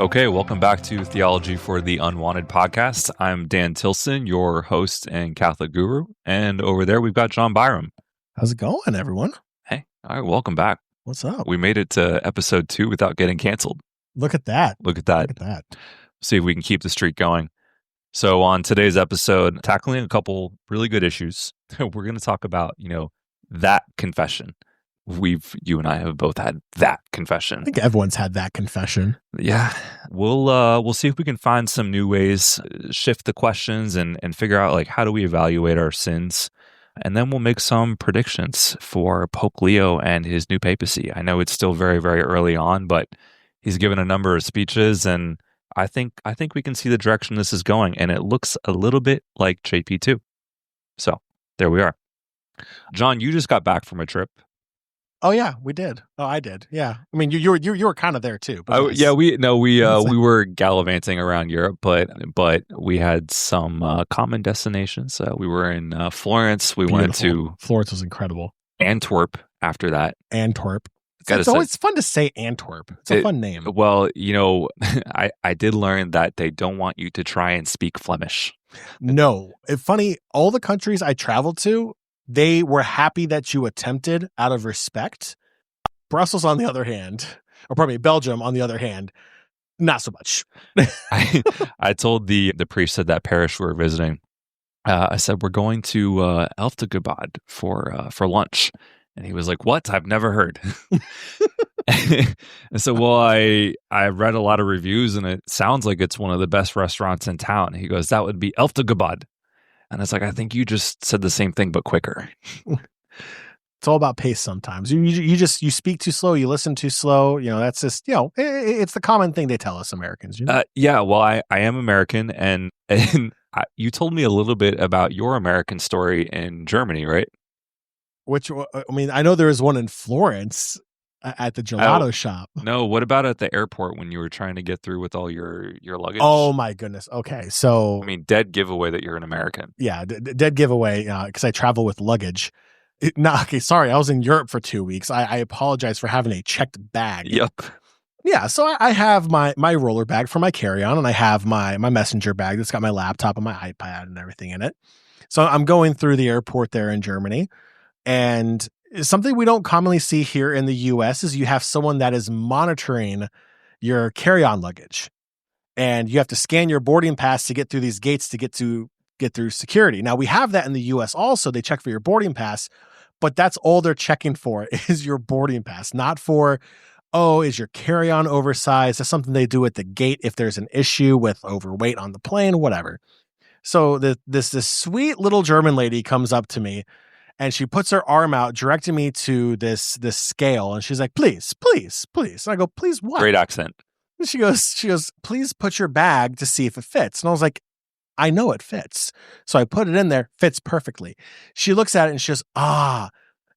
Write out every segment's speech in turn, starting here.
Okay, welcome back to Theology for the Unwanted podcast. I'm Dan Tilson, your host and Catholic guru. And over there, we've got John Byram. How's it going, everyone? Hey, all right, welcome back. What's up? We made it to episode 2 without getting canceled. Look at that. Look at that. See if we can keep the streak going. So on today's episode, tackling a couple really good issues, we're going to talk about, that confession. You and I have both had that confession. I think everyone's had that confession. Yeah. We'll see if we can find some new ways, shift the questions and figure out like how do we evaluate our sins. And then we'll make some predictions for Pope Leo and his new papacy. I know it's still very, very early on, but he's given a number of speeches and I think we can see the direction this is going, and it looks a little bit like JP2. So there we are. John, you just got back from a trip. Oh yeah, we did. Oh, I did. Yeah. I mean, you were kind of there too. But yes. Yeah, we were gallivanting around Europe, but we had some common destinations. We were in Florence. We went to Florence was incredible. Antwerp after that. Antwerp. It's always fun to say Antwerp. It's a fun name. Well, I did learn that they don't want you to try and speak Flemish. No. It's funny, all the countries I traveled to, they were happy that you attempted out of respect. Brussels, on the other hand, or probably Belgium, on the other hand, not so much. I told the priest at that parish we were visiting, I said, we're going to Elftegabad for lunch. And he was like, what? I've never heard. And so, I read a lot of reviews and it sounds like it's one of the best restaurants in town. He goes, that would be Elftegabad. And it's like, I think you just said the same thing, but quicker. It's all about pace sometimes. You speak too slow, you listen too slow. That's just, it's the common thing they tell us Americans. Yeah, well, I am American. And you told me a little bit about your American story in Germany, right? I know there was one in Florence at the gelato shop. No, what about at the airport when you were trying to get through with all your luggage? Oh my goodness. Okay, so dead giveaway that you're an American. Yeah, dead giveaway because I travel with luggage. Sorry, I was in Europe for 2 weeks. I apologize for having a checked bag. Yep. Yeah, so I have my roller bag for my carry-on, and I have my messenger bag that's got my laptop and my iPad and everything in it. So I'm going through the airport there in Germany. And something we don't commonly see here in the U.S. is you have someone that is monitoring your carry-on luggage, and you have to scan your boarding pass to get through these gates to get through security. Now we have that in the U.S. also. They check for your boarding pass, but that's all they're checking for is your boarding pass, not for, is your carry-on oversized? That's something they do at the gate if there's an issue with overweight on the plane, whatever. So this sweet little German lady comes up to me. And she puts her arm out, directing me to this scale. And she's like, please, please, please. And I go, please what? Great accent. And she goes, please put your bag to see if it fits. And I was like, I know it fits. So I put it in there, fits perfectly. She looks at it and she goes,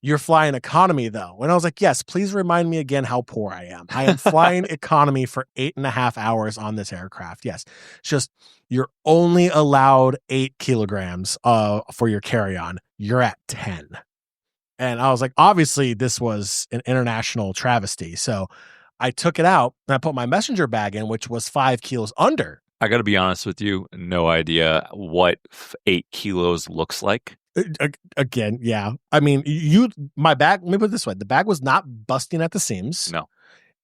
you're flying economy though. And I was like, yes, please remind me again how poor I am. I am flying economy for 8.5 hours on this aircraft. Yes. She goes, you're only allowed 8 kilograms for your carry-on. You're at 10. And I was like, obviously this was an international travesty. So I took it out and I put my messenger bag in, which was 5 kilos under. I got to be honest with you. No idea what 8 kilos looks like. Again, yeah. My bag, let me put it this way. The bag was not busting at the seams. No.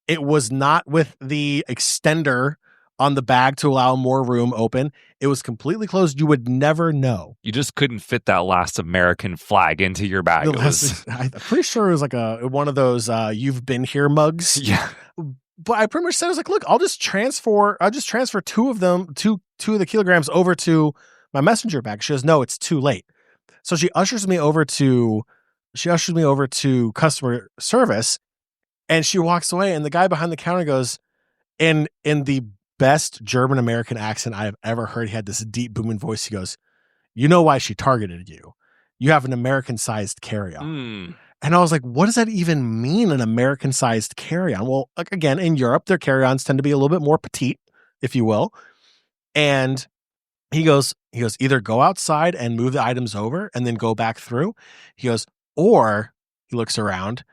It was not with the extender on the bag to allow more room open. It was completely closed. You would never know. You just couldn't fit that last American flag into your bag. I'm pretty sure it was like one of those you've been here mugs. Yeah. But I pretty much said, I was like, look, I'll just transfer 2 of them, two of the kilograms over to my messenger bag. She goes, no, it's too late. So she ushers me over to customer service, and she walks away, and the guy behind the counter goes, in the best German American accent I have ever heard, he had this deep booming voice. He goes, you know why she targeted you? You have an American sized carry-on. And I was like, what does that even mean, an American sized carry-on? Well, again, in Europe, their carry-ons tend to be a little bit more petite, if you will. And he goes, either go outside and move the items over and then go back through. He goes, or he looks around,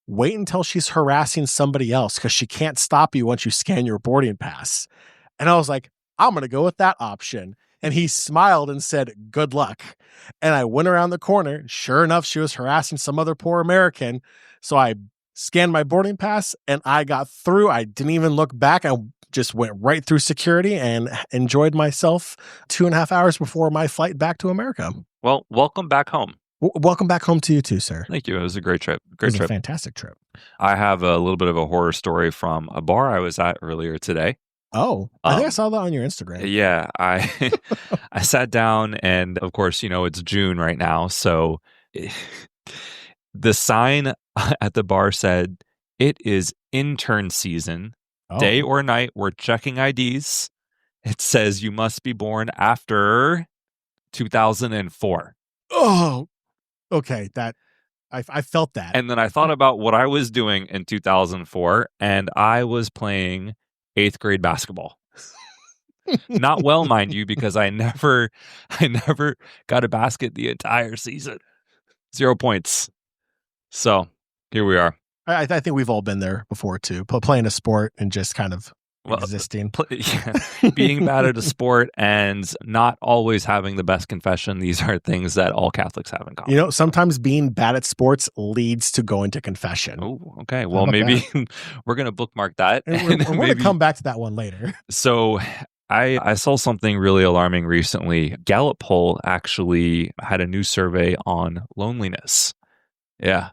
wait until she's harassing somebody else because she can't stop you once you scan your boarding pass. And I was like, I'm going to go with that option. And he smiled and said, good luck. And I went around the corner. Sure enough, she was harassing some other poor American. So I scanned my boarding pass and I got through. I didn't even look back. I just went right through security and enjoyed myself 2.5 hours before my flight back to America. Well, welcome back home. Welcome back home to you too, sir. Thank you. It was a great trip. It was a fantastic trip. I have a little bit of a horror story from a bar I was at earlier today. Oh, I think I saw that on your Instagram. Yeah, I sat down, and of course, it's June right now, so the sign at the bar said, "It is intern season. Day or night, we're checking IDs." It says you must be born after 2004. Oh, okay. That I felt that. And then I thought about what I was doing in 2004, and I was playing 8th grade basketball. Not well, mind you, because I never got a basket the entire season. 0 points. So here we are. I think we've all been there before too, playing a sport and just kind of existing. Being bad at a sport and not always having the best confession. These are things that all Catholics have in common. Sometimes being bad at sports leads to going to confession. Oh, okay. Well, maybe we're going to bookmark that. And we're going to come back to that one later. So I saw something really alarming recently. Gallup poll actually had a new survey on loneliness. Yeah.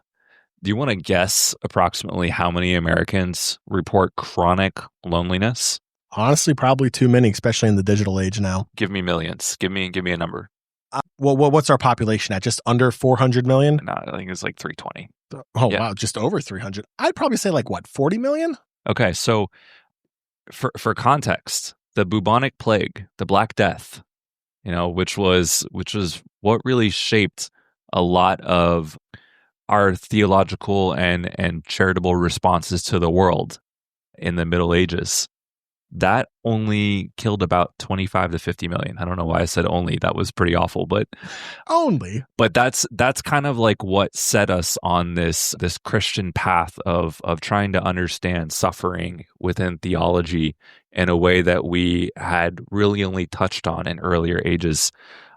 Do you want to guess approximately how many Americans report chronic loneliness? Honestly, probably too many, especially in the digital age now. Give me millions. Give me a number. Well, what's our population at? Just under 400 million? No, I think it's like 320. Oh, yeah. Wow. Just over 300. I'd probably say 40 million? Okay. So for context, the bubonic plague, the Black Death, which was what really shaped a lot of our theological and charitable responses to the world in the Middle Ages, that only killed about 25 to 50 million. I don't know why I said only. That was pretty awful, but that's kind of like what set us on this Christian path of trying to understand suffering within theology in a way that we had really only touched on in earlier ages.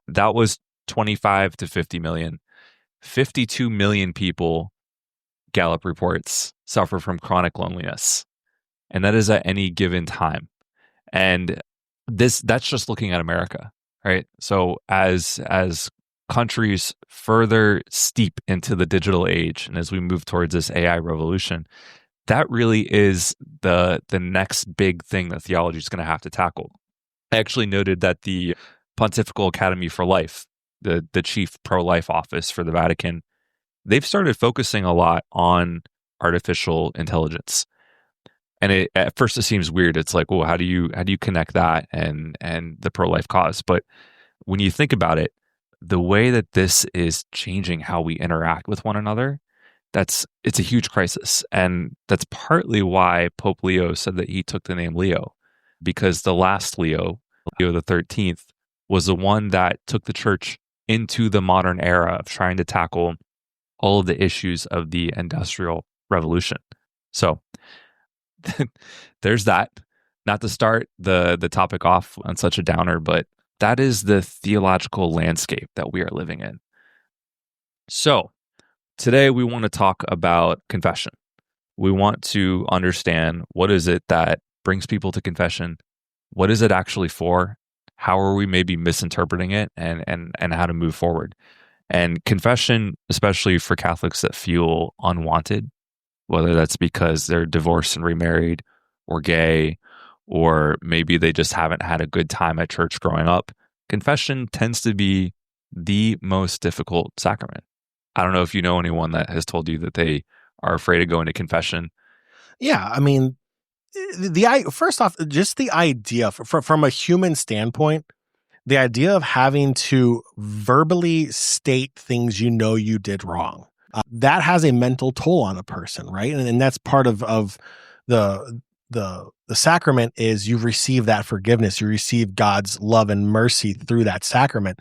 That was 25 to 50 million. 52 million people, Gallup reports, suffer from chronic loneliness. And that is at any given time. And that's just looking at America, right? So as countries further steep into the digital age and as we move towards this AI revolution, that really is the next big thing that theology is going to have to tackle. I actually noted that the Pontifical Academy for Life, the chief pro-life office for the Vatican, they've started focusing a lot on artificial intelligence. And at first it seems weird. It's like, well, how do you connect that and the pro-life cause? But when you think about it, the way that this is changing how we interact with one another, it's a huge crisis. And that's partly why Pope Leo said that he took the name Leo, because the last Leo the 13th, was the one that took the church into the modern era of trying to tackle all of the issues of the Industrial Revolution. So there's that. Not to start the topic off on such a downer, but that is the theological landscape that we are living in. So today we want to talk about confession. We want to understand, what is it that brings people to confession? What is it actually for? How are we maybe misinterpreting it, and how to move forward? And confession, especially for Catholics that feel unwanted, whether that's because they're divorced and remarried, or gay, or maybe they just haven't had a good time at church growing up, confession tends to be the most difficult sacrament. I don't know if you know anyone that has told you that they are afraid of going to confession. Yeah, I mean, first off, just the idea from a human standpoint, the idea of having to verbally state things you did wrong, that has a mental toll on a person, right? And that's part of the the sacrament is you receive that forgiveness, you receive God's love and mercy through that sacrament,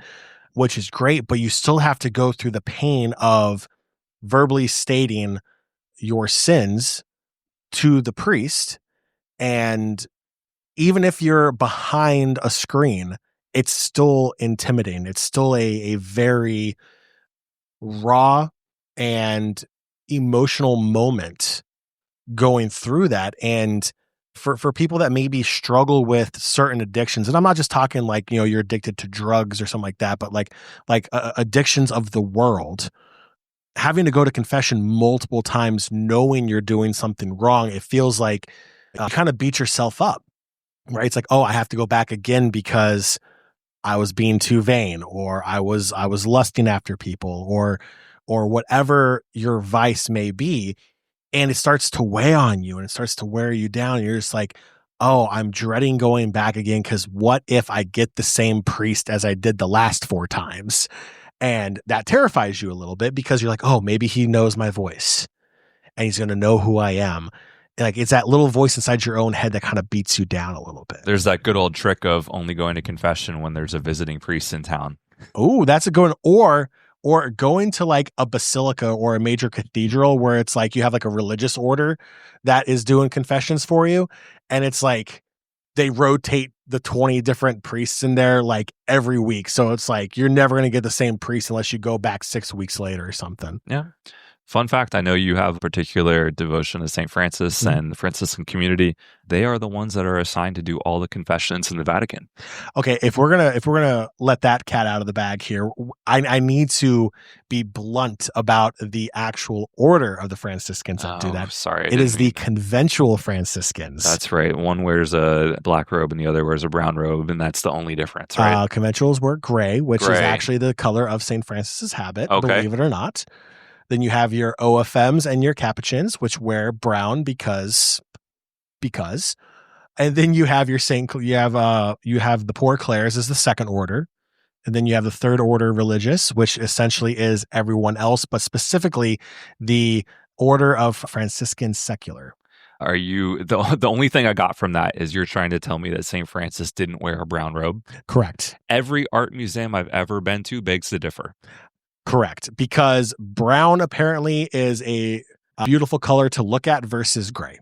which is great, but you still have to go through the pain of verbally stating your sins to the priest. And even if you're behind a screen, it's still intimidating. It's still a very raw and emotional moment going through that. And for people that maybe struggle with certain addictions, and I'm not just talking like, you're addicted to drugs or something like that, but like addictions of the world, having to go to confession multiple times, knowing you're doing something wrong, it feels like you kind of beat yourself up, right? It's like, oh, I have to go back again because I was being too vain, or I was lusting after people, or whatever your vice may be. And it starts to weigh on you and it starts to wear you down. And you're just like, oh, I'm dreading going back again, because what if I get the same priest as I did the last 4 times? And that terrifies you a little bit, because you're like, oh, maybe he knows my voice and he's going to know who I am. And like, it's that little voice inside your own head that kind of beats you down a little bit. There's that good old trick of only going to confession when there's a visiting priest in town. Oh, that's a good one. Or going to like a basilica or a major cathedral where it's like you have like a religious order that is doing confessions for you. And it's like they rotate the 20 different priests in there like every week. So it's like you're never going to get the same priest unless you go back 6 weeks later or something. Yeah. Fun fact, I know you have a particular devotion to St. Francis and the Franciscan community. They are the ones that are assigned to do all the confessions in the Vatican. Okay, if we're gonna let that cat out of the bag here, I need to be blunt about the actual order of the Franciscans that do that. Sorry. It is the conventual Franciscans. That's right. One wears a black robe and the other wears a brown robe, and that's the only difference, right? Conventuals wear gray, which is actually the color of St. Francis's habit, believe it or not. Then you have your OFMs and your Capuchins, which wear brown because. And then you have your you have the Poor Clares as the second order. And then you have the third order religious, which essentially is everyone else, but specifically the order of Franciscan secular. Are you the only thing I got from that is you're trying to tell me that St. Francis didn't wear a brown robe? Correct. Every art museum I've ever been to begs to differ. Correct. Because brown apparently is a beautiful color to look at versus gray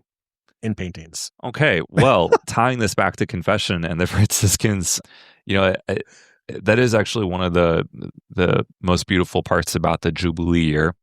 in paintings. Okay. Well, tying this back to confession and the Franciscans, that is actually one of the most beautiful parts about the Jubilee year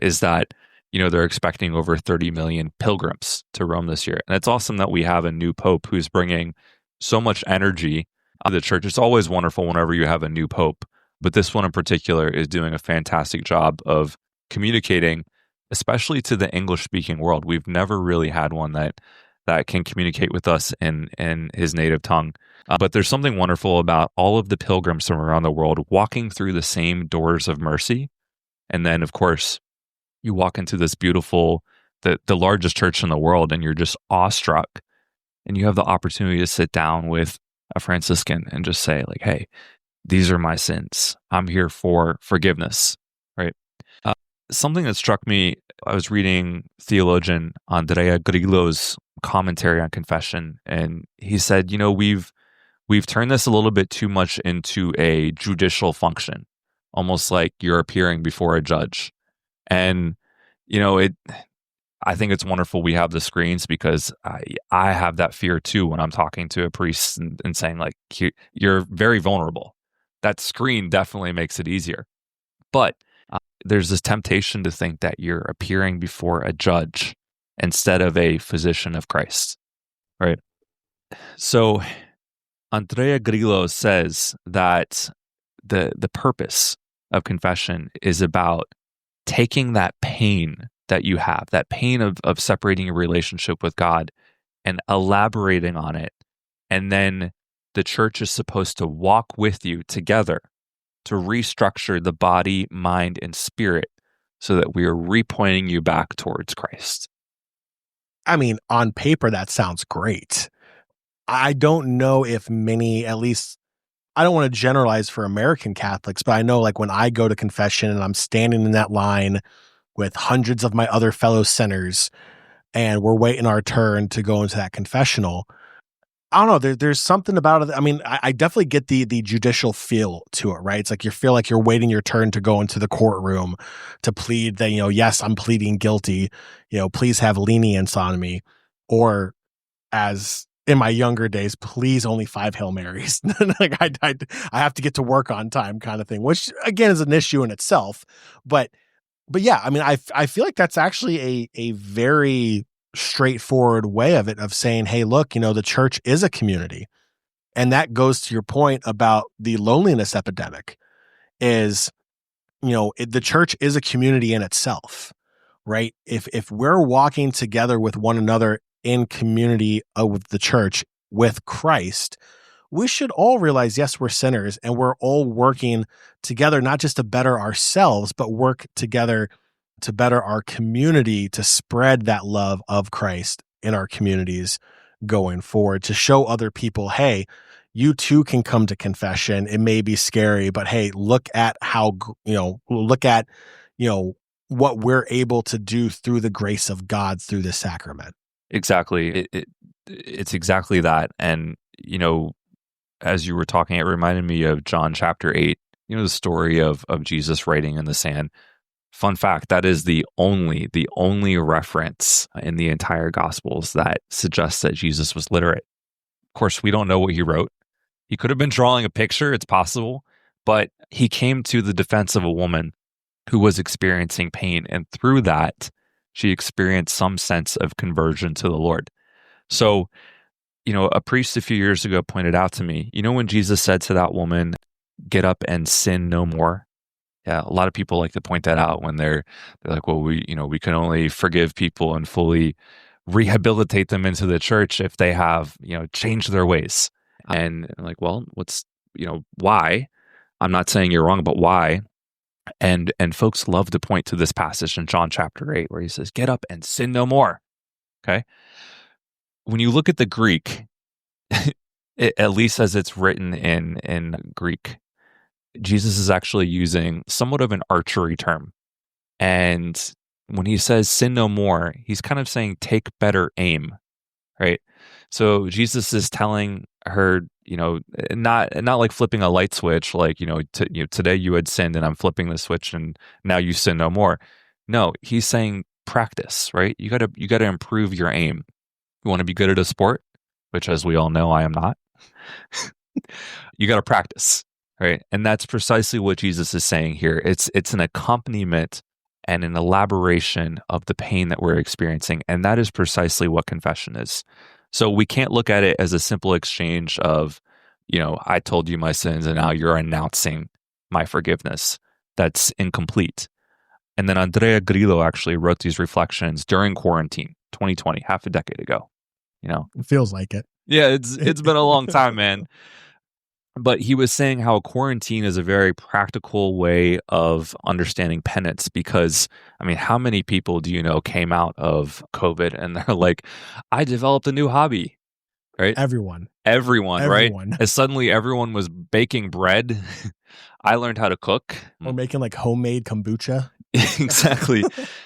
is that, they're expecting over 30 million pilgrims to Rome this year. And it's awesome that we have a new pope who's bringing so much energy to the church. It's always wonderful whenever you have a new pope, but this one in particular is doing a fantastic job of communicating, especially to the English-speaking world. We've never really had one that can communicate with us in his native tongue. But there's something wonderful about all of the pilgrims from around the world walking through the same doors of mercy. And then, of course, you walk into this beautiful, the largest church in the world, and you're just awestruck. And you have the opportunity to sit down with a Franciscan and just say, like, hey, these are my sins. I'm here for forgiveness, right? Something that struck me, I was reading theologian Andrea Grillo's commentary on confession, and he said, we've turned this a little bit too much into a judicial function, almost like you're appearing before a judge. And, I think it's wonderful we have the screens, because I have that fear too when I'm talking to a priest and saying, like, you're very vulnerable. That screen definitely makes it easier. But there's this temptation to think that you're appearing before a judge instead of a physician of Christ, right? So Andrea Grillo says that the purpose of confession is about taking that pain that you have, that pain of separating your relationship with God, and elaborating on it. And then the church is supposed to walk with you together to restructure the body, mind, and spirit so that we are repointing you back towards Christ. I mean, on paper, that sounds great. I don't know if many, at least, I don't want to generalize for American Catholics, but I know, like, when I go to confession and I'm standing in that line with hundreds of my other fellow sinners, and we're waiting our turn to go into that confessional. I don't know. There's something about it. I mean, I definitely get the judicial feel to it, right? It's like you feel like you're waiting your turn to go into the courtroom to plead that, yes, I'm pleading guilty. Please have lenience on me. Or as in my younger days, please only 5 Hail Marys. Like I have to get to work on time kind of thing, which again is an issue in itself. But yeah, I mean, I feel like that's actually a very straightforward way of saying, hey, look, the church is a community. And that goes to your point about the loneliness epidemic is, the church is a community in itself, right? If we're walking together with one another in community with the church, with Christ, we should all realize, yes, we're sinners and we're all working together, not just to better ourselves, but work together to better our community, to spread that love of Christ in our communities going forward, to show other people, hey, you too can come to confession. It may be scary, but hey, look at how, look at, what we're able to do through the grace of God through this sacrament. Exactly. It's exactly that. And, as you were talking, it reminded me of John chapter 8, the story of Jesus writing in the sand. Fun fact, that is the only reference in the entire Gospels that suggests that Jesus was literate. Of course, we don't know what he wrote. He could have been drawing a picture, it's possible, but he came to the defense of a woman who was experiencing pain, and through that, she experienced some sense of conversion to the Lord. So, a priest a few years ago pointed out to me, when Jesus said to that woman, get up and sin no more. Yeah, a lot of people like to point that out when they're like, well, we can only forgive people and fully rehabilitate them into the church if they have, changed their ways. And I'm like, well, what's, why? I'm not saying you're wrong, but why? And folks love to point to this passage in John chapter 8 where he says, get up and sin no more. Okay. When you look at the Greek, at least as it's written in Greek, Jesus is actually using somewhat of an archery term. And when he says sin no more, he's kind of saying take better aim, right? So Jesus is telling her, not like flipping a light switch, like, today you had sinned and I'm flipping the switch and now you sin no more. No, he's saying practice, right? You gotta improve your aim. You want to be good at a sport, which as we all know, I am not. You got to practice, right? And that's precisely what Jesus is saying here. It's an accompaniment and an elaboration of the pain that we're experiencing. And that is precisely what confession is. So we can't look at it as a simple exchange of, I told you my sins and now you're announcing my forgiveness. That's incomplete. And then Andrea Grillo actually wrote these reflections during quarantine, 2020, half a decade ago. It feels like it. Yeah, it's been a long time, man. But he was saying how quarantine is a very practical way of understanding penance because, I mean, how many people do you know came out of COVID and they're like, I developed a new hobby, right? Everyone, right? As suddenly everyone was baking bread. I learned how to cook. Or making like homemade kombucha. Exactly.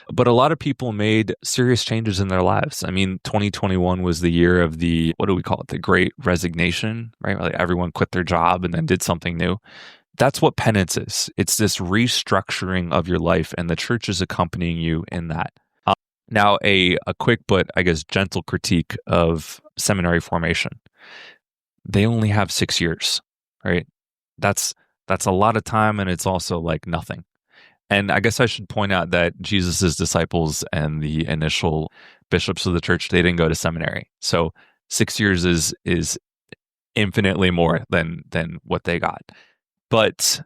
But a lot of people made serious changes in their lives. I mean, 2021 was the year of what do we call it? The Great Resignation, right? Like everyone quit their job and then did something new. That's what penance is. It's this restructuring of your life, and the church is accompanying you in that. Now, a quick but I guess gentle critique of seminary formation. They only have 6 years, right? That's a lot of time, and it's also like nothing. And I guess I should point out that Jesus's disciples and the initial bishops of the church, they didn't go to seminary. So 6 years is infinitely more than what they got. But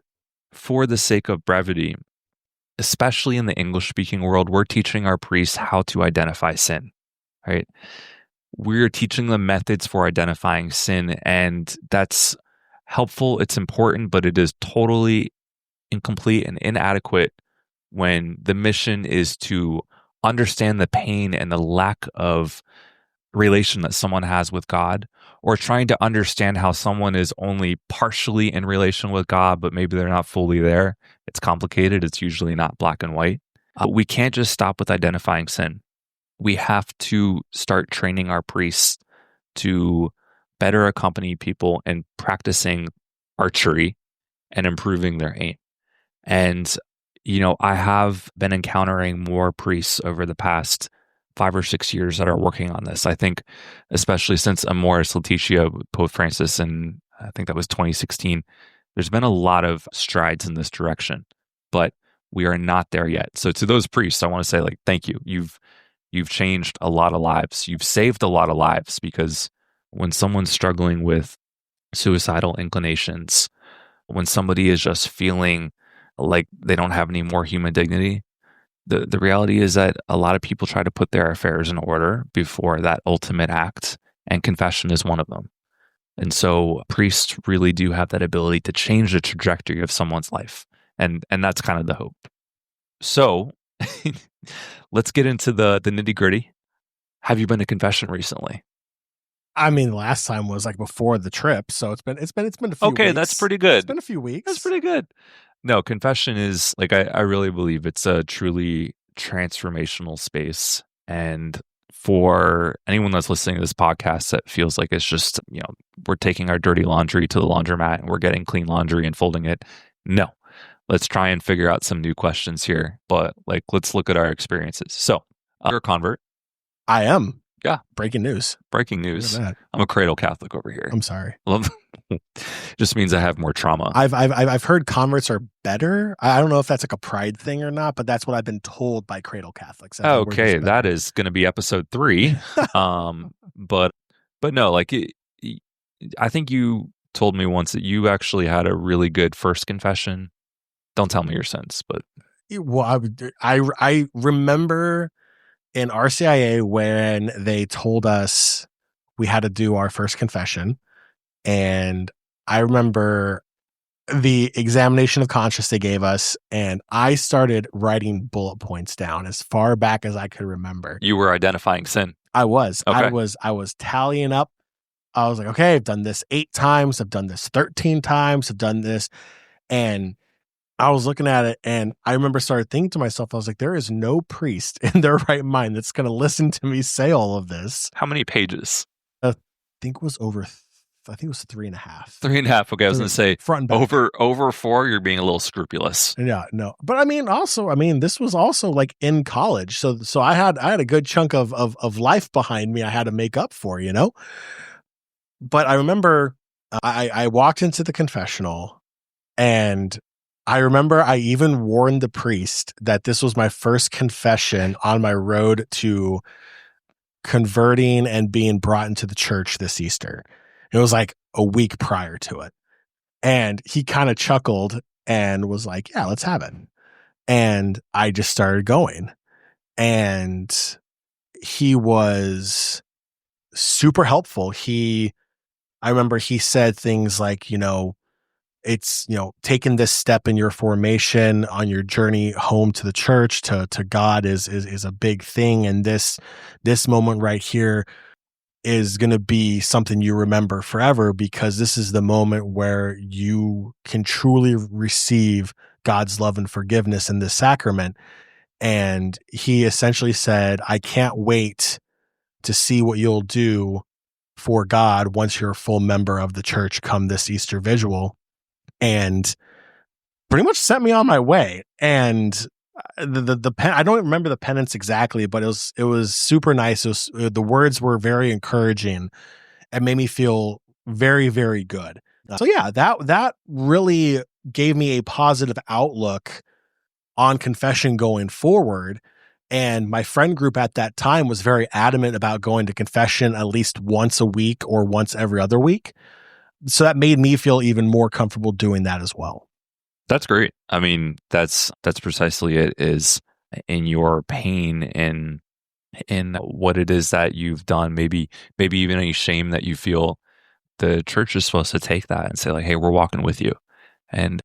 for the sake of brevity, especially in the English-speaking world, we're teaching our priests how to identify sin, right? We're teaching them methods for identifying sin, and that's helpful. It's important, but it is totally incomplete and inadequate when the mission is to understand the pain and the lack of relation that someone has with God, or trying to understand how someone is only partially in relation with God, but maybe they're not fully there. It's complicated. It's usually not black and white. We can't just stop with identifying sin. we have to start training our priests to better accompany people in practicing archery and improving their aim. And, I have been encountering more priests over the past 5 or 6 years that are working on this. I think, especially since Amoris Laetitia, Pope Francis, and I think that was 2016, there's been a lot of strides in this direction, but we are not there yet. So to those priests, I want to say, like, thank you. You've changed a lot of lives. You've saved a lot of lives, because when someone's struggling with suicidal inclinations, when somebody is just feeling like they don't have any more human dignity, the reality is that a lot of people try to put their affairs in order before that ultimate act, and confession is one of them. And so priests really do have that ability to change the trajectory of someone's life. And that's kind of the hope. So let's get into the nitty gritty. Have you been to confession recently? I mean, last time was like before the trip, so it's been a few Okay, weeks. that's pretty good. It's been a few weeks. That's pretty good. No, confession is like, I really believe it's a truly transformational space. And for anyone that's listening to this podcast that feels like it's just, we're taking our dirty laundry to the laundromat and we're getting clean laundry and folding it. No, let's try and figure out some new questions here. But like, let's look at our experiences. So you're a convert. I am. Yeah. Breaking news. Breaking news. Look at that. I'm a cradle Catholic over here. I'm sorry. Just means I have more trauma. I've heard converts are better. I don't know if that's like a pride thing or not, but that's what I've been told by cradle Catholics. Okay, that is going to be episode 3. But no, like I think you told me once that you actually had a really good first confession. Don't tell me your sins, but well, I remember in RCIA when they told us we had to do our first confession, and I remember the examination of conscience they gave us, and I started writing bullet points down as far back as I could remember. You were identifying sin. I was. Okay. I was tallying up. I was like, okay, I've done this 8 times. I've done this 13 times. I've done this. And I was looking at it, and I remember started thinking to myself, I was like, there is no priest in their right mind that's going to listen to me say all of this. How many pages? I think it was 3.5. 3.5. Okay, I was going to say front and back. over 4. You're being a little scrupulous. Yeah, no, but I mean, this was also like in college, so I had a good chunk of life behind me. I had to make up for, But I remember I walked into the confessional, and I remember I even warned the priest that this was my first confession on my road to converting and being brought into the church this Easter. It was like a week prior to it. And he kind of chuckled and was like, yeah, let's have it. And I just started going. And he was super helpful. I remember he said things like, it's, taking this step in your formation on your journey home to the church, to God is a big thing. And this moment right here is going to be something you remember forever, because this is the moment where you can truly receive God's love and forgiveness in this sacrament. And he essentially said, I can't wait to see what you'll do for God once you're a full member of the church come this Easter Visual. And pretty much sent me on my way. And the I don't remember the penance exactly, but it was super nice. The words were very encouraging and made me feel very, very good. So yeah, that really gave me a positive outlook on confession going forward. And my friend group at that time was very adamant about going to confession at least once a week or once every other week. So that made me feel even more comfortable doing that as well. That's great. I mean, that's precisely it, is in your pain and in what it is that you've done, maybe even any shame that you feel. The church is supposed to take that and say, like, hey, we're walking with you. And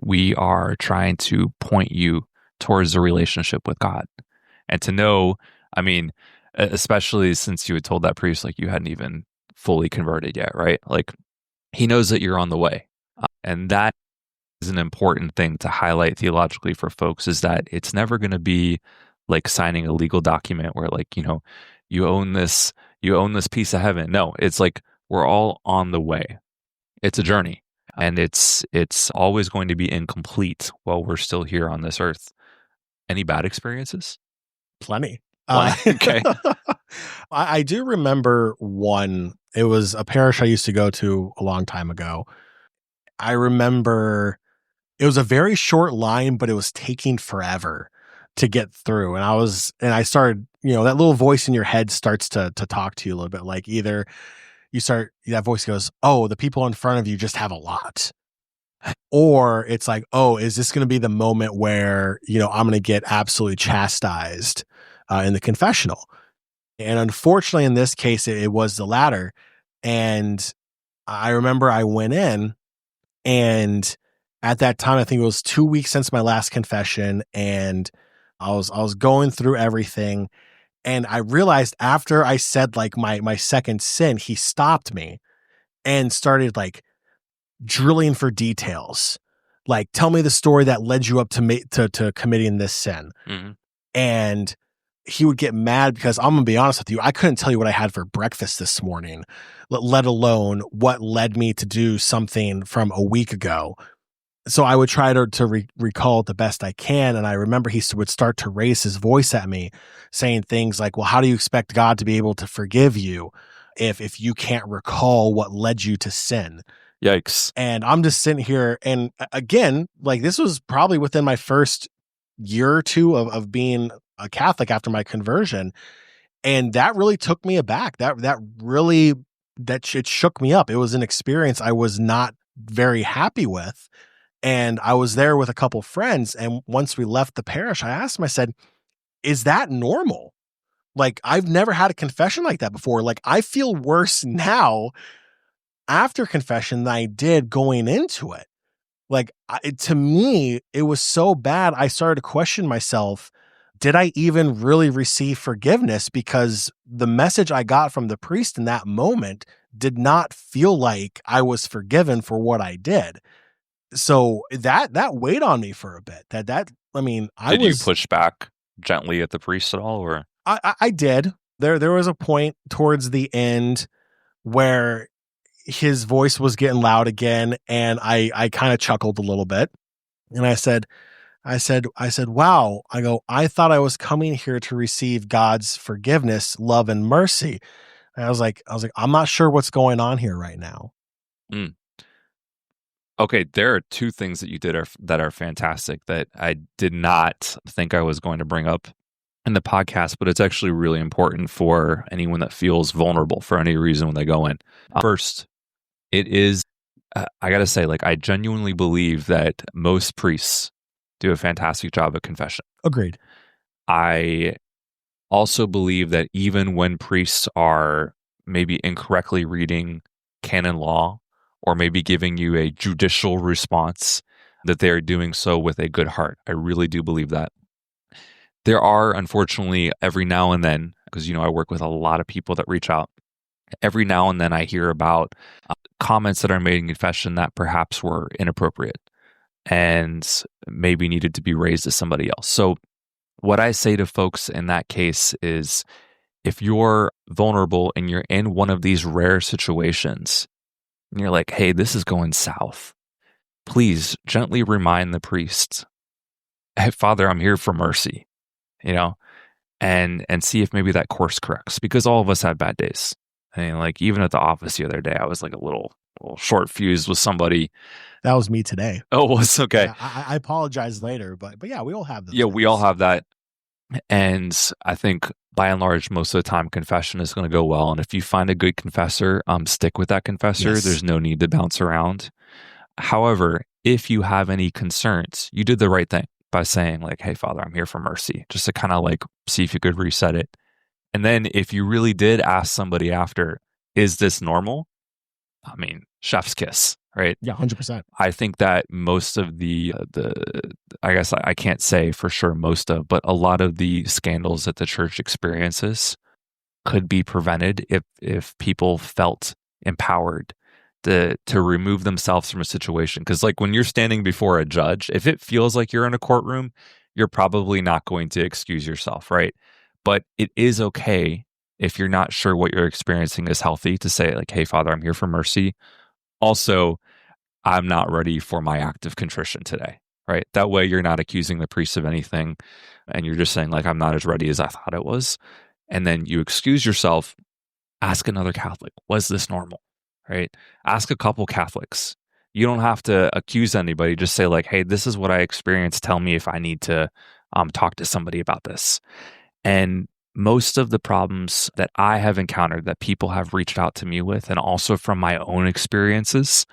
we are trying to point you towards a relationship with God. And to know, I mean, especially since you had told that priest, like, you hadn't even fully converted yet, right? Like, he knows that you're on the way. And that is an important thing to highlight theologically for folks, is that it's never going to be like signing a legal document where like, you own this, piece of heaven. No, it's like we're all on the way. It's a journey, and it's always going to be incomplete while we're still here on this earth. Any bad experiences? Plenty. Plenty. Okay. I do remember one. It was a parish I used to go to a long time ago. I remember it was a very short line, but it was taking forever to get through. And I started, that little voice in your head starts to talk to you a little bit. Like either that voice goes, "Oh, the people in front of you just have a lot." Or it's like, "Oh, is this going to be the moment where, I'm going to get absolutely chastised in the confessional?" And unfortunately, in this case, it was the latter. And I remember I went in, and at that time, I think it was 2 weeks since my last confession, and I was going through everything, and I realized after I said like my second sin, he stopped me and started like drilling for details. Like, tell me the story that led you up to committing this sin. Mm-hmm. And he would get mad because I'm going to be honest with you, I couldn't tell you what I had for breakfast this morning, let alone what led me to do something from a week ago. So I would try to recall it the best I can. And I remember he would start to raise his voice at me, saying things like, "Well, how do you expect God to be able to forgive you if you can't recall what led you to sin?" Yikes. And I'm just sitting here. And again, like this was probably within my first year or two of being a Catholic after my conversion. And that really took me aback. It shook me up. It was an experience I was not very happy with. And I was there with a couple friends. And once we left the parish, I asked him, I said, "Is that normal? Like, I've never had a confession like that before. Like, I feel worse now after confession than I did going into it." Like, to me, it was so bad. I started to question myself. Did I even really receive forgiveness? Because the message I got from the priest in that moment did not feel like I was forgiven for what I did. So that weighed on me for a bit. Did you push back gently at the priest at all, or? I did. There was a point towards the end where his voice was getting loud again, and I kind of chuckled a little bit, and I said, "Wow." I go, "I thought I was coming here to receive God's forgiveness, love, and mercy." And I was like, "I'm not sure what's going on here right now." Mm. Okay, there are two things that you did that are fantastic that I did not think I was going to bring up in the podcast, but it's actually really important for anyone that feels vulnerable for any reason when they go in. First, it is, I got to say, like, I genuinely believe that most priests do a fantastic job at confession. Agreed. I also believe that even when priests are maybe incorrectly reading canon law, or maybe giving you a judicial response, that they are doing so with a good heart. I really do believe that. There are, unfortunately, every now and then, because, I work with a lot of people that reach out, every now and then I hear about comments that are made in confession that perhaps were inappropriate and maybe needed to be raised to somebody else. So what I say to folks in that case is, if you're vulnerable and you're in one of these rare situations, and you're like, "Hey, this is going south," please gently remind the priest, "Hey, Father, I'm here for mercy," and see if maybe that course corrects, because all of us have bad days. I mean, like, even at the office the other day, I was like a little short fused with somebody. That was me today. Oh, it's okay. Yeah, I apologize later, but yeah, we all have those. Yeah, we all have that. And I think by and large, most of the time, confession is going to go well. And if you find a good confessor, stick with that confessor. Yes. There's no need to bounce around. However, if you have any concerns, you did the right thing by saying, like, "Hey, Father, I'm here for mercy," just to kind of like see if you could reset it. And then if you really did ask somebody after, "Is this normal?" I mean, chef's kiss, right? Yeah, 100%. I think that most of the I guess I can't say for sure most of, but a lot of the scandals that the church experiences could be prevented if people felt empowered to remove themselves from a situation. Because, like, when you're standing before a judge, if it feels like you're in a courtroom, you're probably not going to excuse yourself, right? But it is okay if you're not sure what you're experiencing is healthy to say, like, hey, Father, I'm here for mercy. Also, I'm not ready for my act of contrition today, right? That way you're not accusing the priest of anything and you're just saying, like, I'm not as ready as I thought it was. And then you excuse yourself, ask another Catholic, was this normal, right? Ask a couple Catholics. You don't have to accuse anybody. Just say, like, hey, this is what I experienced. Tell me if I need to talk to somebody about this. And most of the problems that I have encountered that people have reached out to me with, and also from my own experiences,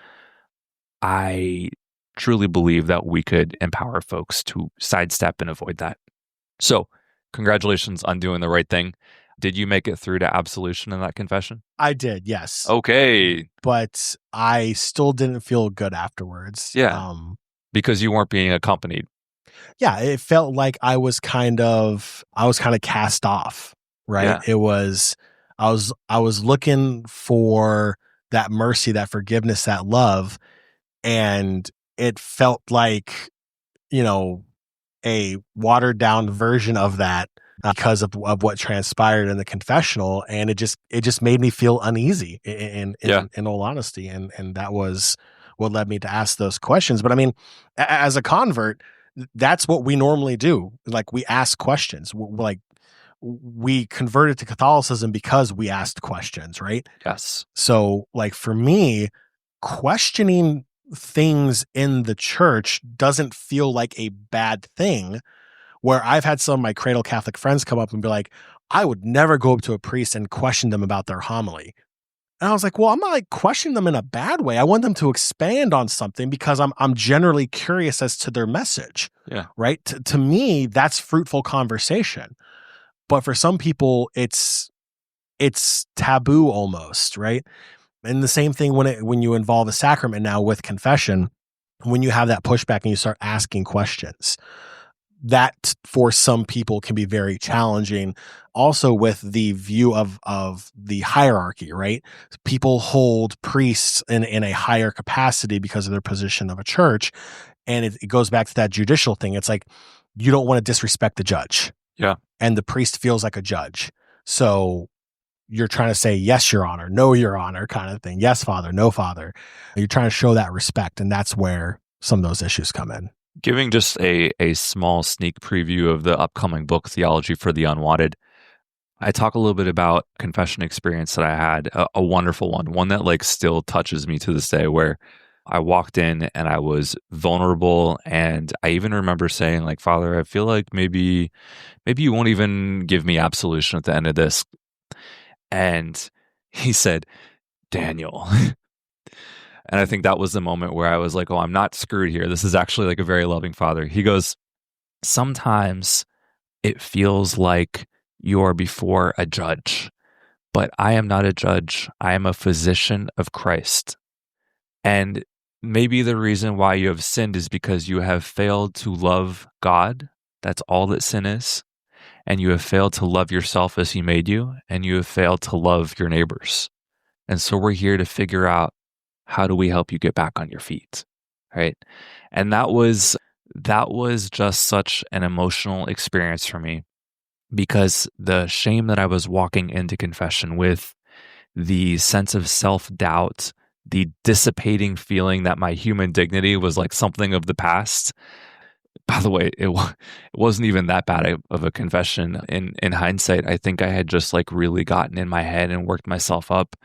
I truly believe that we could empower folks to sidestep and avoid that. So, congratulations on doing the right thing. Did you make it through to absolution in that confession? I did, yes. Okay. But I still didn't feel good afterwards. Yeah. Because you weren't being accompanied. Yeah, it felt like I was kind of cast off, right? Yeah. It was I was looking for that mercy, that forgiveness, that love, and it felt like, a watered down version of that because of what transpired in the confessional, and it just made me feel uneasy in all honesty, and that was what led me to ask those questions. But I mean, as a convert, that's what we normally do. Like, we ask questions. Like, we converted to Catholicism because we asked questions, right? Yes. So, like, for me, questioning things in the church doesn't feel like a bad thing, where I've had some of my cradle Catholic friends come up and be like, I would never go up to a priest and question them about their homily. And I was like, well, I'm not like questioning them in a bad way. I want them to expand on something because I'm generally curious as to their message. Yeah. Right. To me, that's fruitful conversation. But for some people, it's taboo almost, right? And the same thing when you involve a sacrament now with confession, when you have that pushback and you start asking questions, that for some people can be very challenging. Also, with the view of the hierarchy, right? People hold priests in a higher capacity because of their position of a church. And it goes back to that judicial thing. It's like, you don't want to disrespect the judge. Yeah. And the priest feels like a judge. So you're trying to say, yes, Your Honor, no, Your Honor, kind of thing. Yes, Father, no, Father. You're trying to show that respect. And that's where some of those issues come in. Giving just a small sneak preview of the upcoming book, Theology for the Unwanted, I talk a little bit about confession experience that I had, a wonderful one that like still touches me to this day, where I walked in and I was vulnerable. And I even remember saying, like, Father, I feel like maybe you won't even give me absolution at the end of this. And he said, Daniel. And I think that was the moment where I was like, oh, I'm not screwed here. This is actually like a very loving Father. He goes, sometimes it feels like you're before a judge, but I am not a judge. I am a physician of Christ. And maybe the reason why you have sinned is because you have failed to love God. That's all that sin is. And you have failed to love yourself as He made you. And you have failed to love your neighbors. And so we're here to figure out, how do we help you get back on your feet? Right. And that was just such an emotional experience for me, because the shame that I was walking into confession with, the sense of self-doubt, the dissipating feeling that my human dignity was like something of the past. By the way, it wasn't even that bad of a confession. In hindsight, I think I had just like really gotten in my head and worked myself up.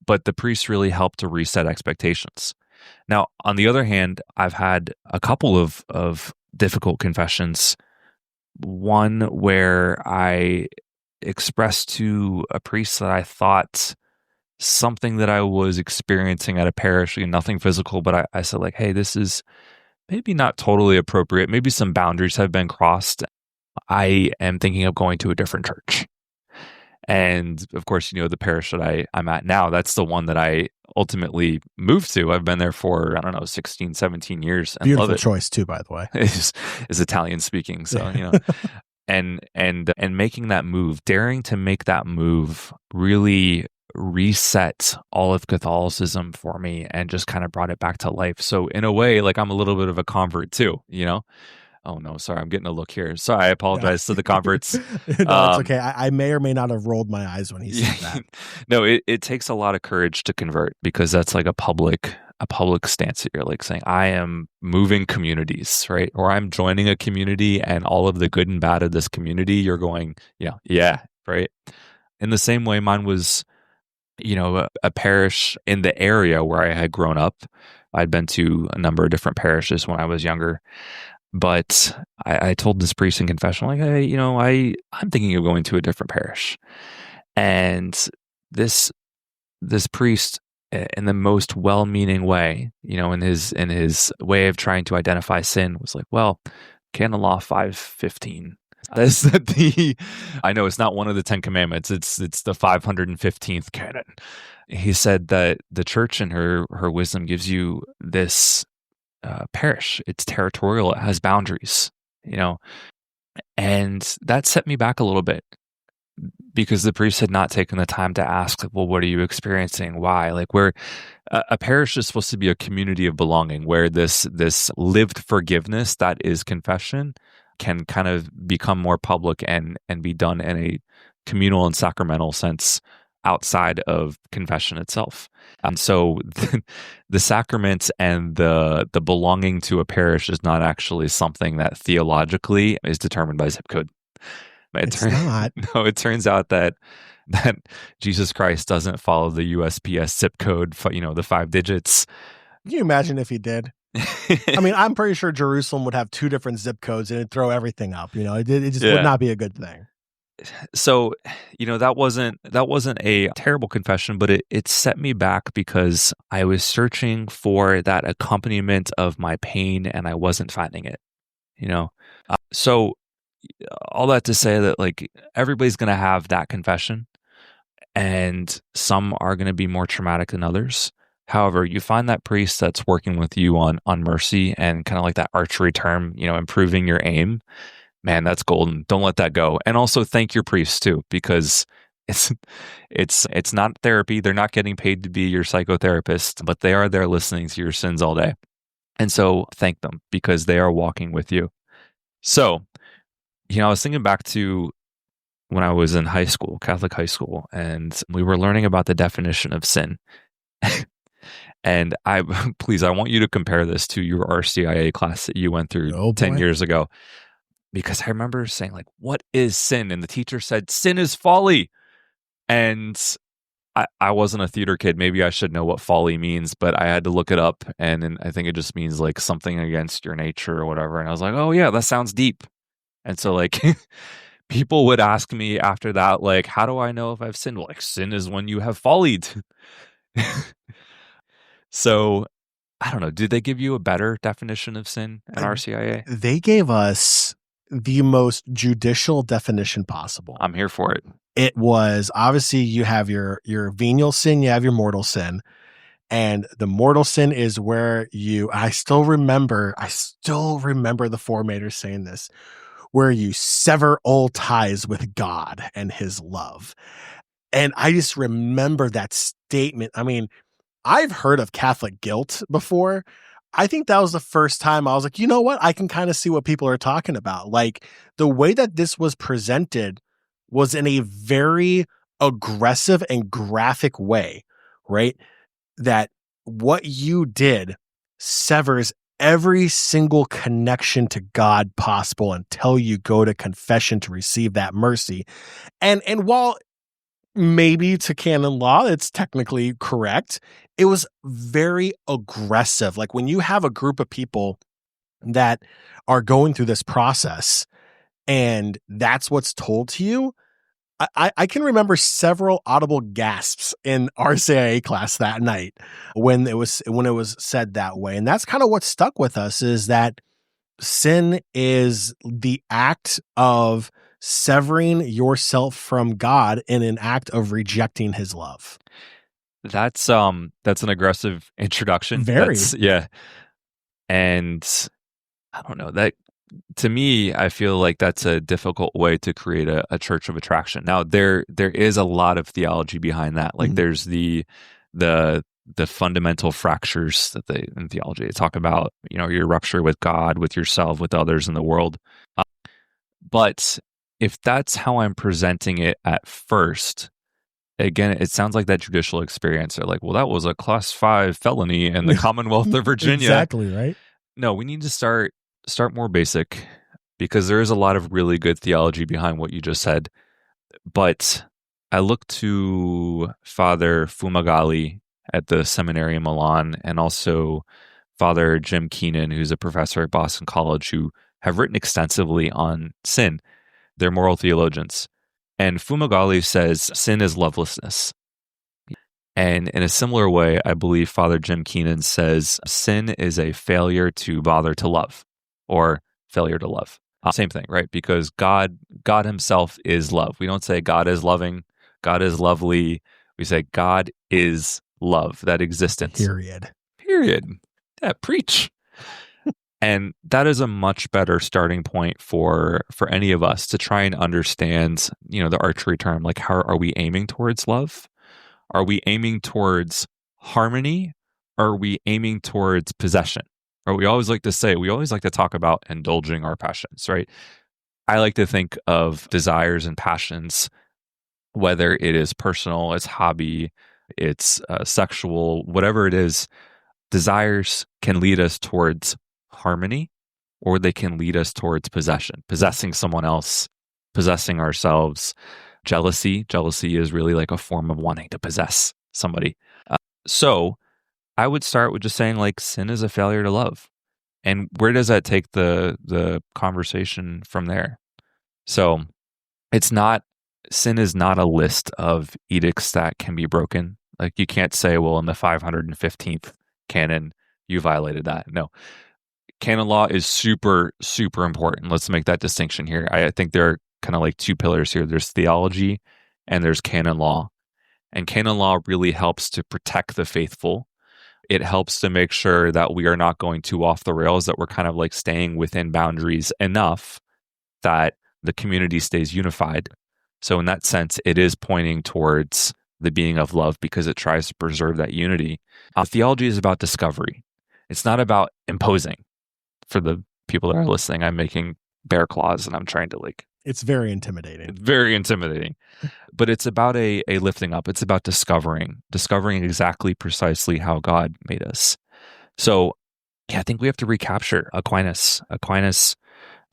But the priest really helped to reset expectations. Now, on the other hand, I've had a couple of difficult confessions. One where I expressed to a priest that I thought something that I was experiencing at a parish, nothing physical, but I said, like, hey, this is maybe not totally appropriate. Maybe some boundaries have been crossed. I am thinking of going to a different church. And of course, the parish that I'm at now, that's the one that I ultimately moved to. I've been there for, 16, 17 years. And beautiful love it. Choice too, by the way. Is Italian speaking. So, and making that move, daring to make that move really reset all of Catholicism for me and just kind of brought it back to life. So in a way, like, I'm a little bit of a convert too, Oh no, sorry, I'm getting a look here. Sorry, I Yeah. apologize to the converts. No, it's Um, okay. I may or may not have rolled my eyes when he yeah, said that. no, it takes a lot of courage to convert because that's like a public stance that you're like saying, I am moving communities, right? Or I'm joining a community and all of the good and bad of this community, you're going, yeah, right? In the same way, mine was, a parish in the area where I had grown up. I'd been to a number of different parishes when I was younger. But I told this priest in confession, like, hey, I'm thinking of going to a different parish. And this this priest, in the most well-meaning way, in his way of trying to identify sin, was like, well, canon law 515. That's the. I know it's not one of the Ten Commandments. It's the 515th canon. He said that the church in her wisdom gives you this parish. It's territorial. It has boundaries. You know, and that set me back a little bit because the priest had not taken the time to ask, like, well, what are you experiencing? Why? Like, where a parish is supposed to be a community of belonging, where this lived forgiveness that is confession can kind of become more public and be done in a communal and sacramental sense outside of confession itself. And so the sacrament and the belonging to a parish is not actually something that theologically is determined by zip code. It's not. No, it turns out that Jesus Christ doesn't follow the USPS zip code, the 5 digits. Can you imagine if he did? I mean, I'm pretty sure Jerusalem would have 2 different zip codes and it'd throw everything up. It just would Yeah. not be a good thing. So, that wasn't a terrible confession, but it set me back because I was searching for that accompaniment of my pain and I wasn't finding it. So all that to say that, like, everybody's going to have that confession and some are going to be more traumatic than others. However, you find that priest that's working with you on mercy and kind of like that archery term, improving your aim. Man, that's golden. Don't let that go. And also thank your priest too, because it's not therapy. They're not getting paid to be your psychotherapist, but they are there listening to your sins all day. And so thank them because they are walking with you. So, I was thinking back to when I was in high school, Catholic high school, and we were learning about the definition of sin. And I want you to compare this to your RCIA class that you went through 10 years ago. Because I remember saying, like, what is sin? And the teacher said, sin is folly. And I wasn't a theater kid. Maybe I should know what folly means, but I had to look it up. And I think it just means like something against your nature or whatever. And I was like, oh yeah, that sounds deep. And so like people would ask me after that, like, how do I know if I've sinned? Well, like, sin is when you have follied. So I don't know. Did they give you a better definition of sin at RCIA? They gave us the most judicial definition possible. I'm here for it. It was obviously you have your venial sin, you have your mortal sin. And the mortal sin is where I still remember the formator saying this, where you sever all ties with God and his love. And I just remember that statement. I mean, I've heard of Catholic guilt before. I think that was the first time I was like, you know what? I can kind of see what people are talking about. Like, the way that this was presented was in a very aggressive and graphic way, right? That what you did severs every single connection to God possible until you go to confession to receive that mercy. And while maybe to canon law, it's technically correct, it was very aggressive. Like, when you have a group of people that are going through this process and that's what's told to you, I can remember several audible gasps in RCIA class that night when it was said that way. And that's kind of what stuck with us, is that sin is the act of severing yourself from God in an act of rejecting his love. That's an aggressive introduction. Very. Yeah. And I don't know, that to me, I feel like that's a difficult way to create a church of attraction. Now, there is a lot of theology behind that. Like, there's the the fundamental fractures that they in theology they talk about, your rupture with God, with yourself, with others in the world. But if that's how I'm presenting it at first, again, it sounds like that judicial experience. They're like, well, that was a class 5 felony in the Commonwealth of Virginia. Exactly, right? No, we need to start more basic, because there is a lot of really good theology behind what you just said. But I look to Father Fumagalli at the seminary in Milan, and also Father Jim Keenan, who's a professor at Boston College, who have written extensively on sin. They're moral theologians. And Fumagalli says sin is lovelessness. And in a similar way, I believe Father Jim Keenan says sin is a failure to bother to love, or failure to love. Same thing, right? Because God himself is love. We don't say God is loving, God is lovely. We say God is love, that existence. Period. Yeah, preach. And that is a much better starting point for any of us to try and understand, the archery term, like, how are we aiming towards love? Are we aiming towards harmony? Or are we aiming towards possession? Or we always like to talk about indulging our passions, right? I like to think of desires and passions, whether it is personal, it's hobby, it's sexual, whatever it is. Desires can lead us towards harmony, or they can lead us towards possessing someone else, possessing ourselves. Jealousy is really like a form of wanting to possess somebody. So I would start with just saying, like, sin is a failure to love. And where does that take the conversation from there? So sin is not a list of edicts that can be broken. Like, you can't say, well, in the 515th canon, you violated that. No. Canon law is super, super important. Let's make that distinction here. I think there are kind of like two pillars here. There's theology and there's canon law. And canon law really helps to protect the faithful. It helps to make sure that we are not going too off the rails, that we're kind of like staying within boundaries enough that the community stays unified. So in that sense, it is pointing towards the being of love, because it tries to preserve that unity. Theology is about discovery. It's not about imposing. For the people that are listening, I'm making bear claws and I'm trying to It's very intimidating. Very intimidating. But it's about a lifting up. It's about discovering exactly precisely how God made us. So yeah, I think we have to recapture Aquinas.